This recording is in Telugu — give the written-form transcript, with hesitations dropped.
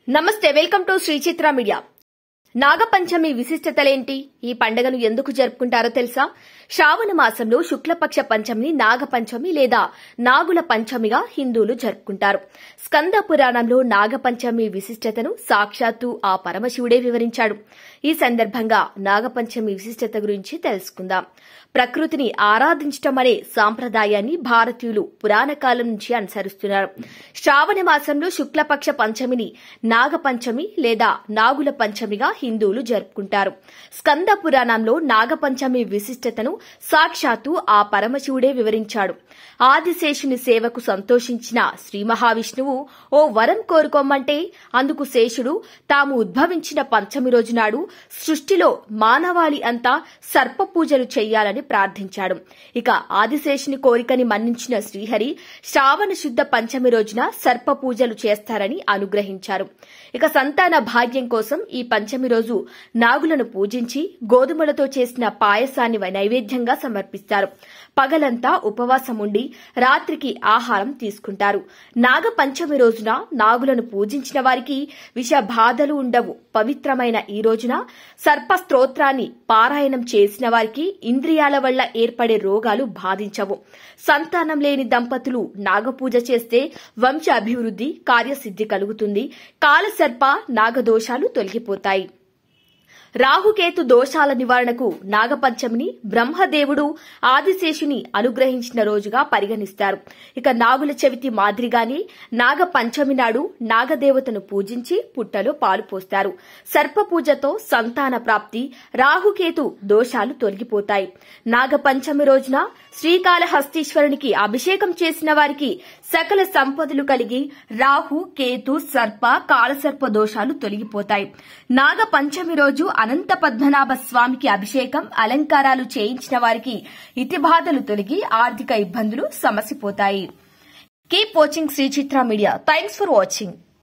నమస్తే, welcome to Shri Chitra media. Nagapanchami విశిష్టతలేంటి? ఈ పండుగను ఎందుకు జరుపుకుంటారో తెలుసా? శ్రావణ మాసంలో శుక్లపక్ష పంచమిని నాగపంచమి లేదా నాగుల పంచమిగా హిందువులు జరుపుకుంటారు. స్కంద పురాణంలో నాగపంచమి విశిష్టతను సాక్షాత్తు ఆ పరమశివుడే వివరించాడు. ఈ సందర్భంగా నాగపంచమి విశిష్టత గురించి తెలుసుకుందాం. ప్రకృతిని ఆరాధించటం అనే సాంప్రదాయాన్ని భారతీయులు పురాణ కాలం నుంచి అనుసరిస్తున్నారు. శ్రావణ మాసంలో శుక్లపక్ష పంచమిని నాగపంచమి లేదా నాగుల పంచమిగా హిందువులు జరుపుకుంటారు. స్కంద పురాణంలో నాగపంచమి విశిష్టతను సాక్షాత్తు ఆ పరమశివుడే వివరించాడు. ఆదిశేషుని సేవకు సంతోషించిన శ్రీ మహావిష్ణువు ఓ వరం కోరుకోమంటే అందుకు శేషుడు తాము ఉద్భవించిన పంచమి రోజు నాడు సృష్టిలో మానవాళి అంతా సర్ప పూజలు చెయ్యాలని ప్రార్థించాడు. ఇక ఆదిశేషుని కోరికని మన్నించిన శ్రీహరి శ్రావణ శుద్ధ పంచమి రోజున సర్ప పూజలు చేస్తారని అనుగ్రహించారు. ఇక సంతాన భాగ్యం కోసం ఈ పంచమి రోజు నాగులను పూజించి గోధుమలతో చేసిన పాయసాన్ని నైవేద్యంగా సమర్పిస్తారు. పగలంతా ఉపవాసం ఉండి రాత్రికి ఆహారం తీసుకుంటారు. నాగపంచమి రోజున నాగులను పూజించిన వారికి విష బాధలు ఉండవు. పవిత్రమైన ఈ రోజున సర్ప స్తోత్రాన్ని పారాయణం చేసిన వారికి ఇంద్రియాల వల్ల ఏర్పడే రోగాలు బాధించవు. సంతానం లేని దంపతులు నాగపూజ చేస్తే వంశ అభివృద్ధి, కార్యసిద్ధి కలుగుతుంది. కాలసర్ప నాగదోషాలు తొలగిపోతాయి. రాహుకేతు దోషాల నివారణకు నాగపంచమిని బ్రహ్మదేవుడు ఆదిశేషుని అనుగ్రహించిన రోజుగా పరిగణిస్తారు. ఇక నాగుల చవితి మాదిరిగానే నాగపంచమి నాడు నాగదేవతను పూజించి పుట్టలో పాలు పోస్తారు. సర్ప పూజతో సంతాన ప్రాప్తి, రాహుకేతు దోషాలు తొలగిపోతాయి. నాగపంచమి రోజున శ్రీకాళహస్తీశ్వరునికి అభిషేకం చేసిన వారికి సకల సంపదలు కలిగి రాహు, కేతు, సర్ప, కాళసర్ప దోషాలు తొలగిపోతాయి. నాగపంచమి రోజు అనంత పద్మనాభ స్వామికి అభిషేకం, అలంకారాలు చేయించిన వారికి ఇతి బాధలు తొలగి ఆర్థిక ఇబ్బందులు సమసిపోతాయి. Keep watching Shri Chitra media. Thanks for watching.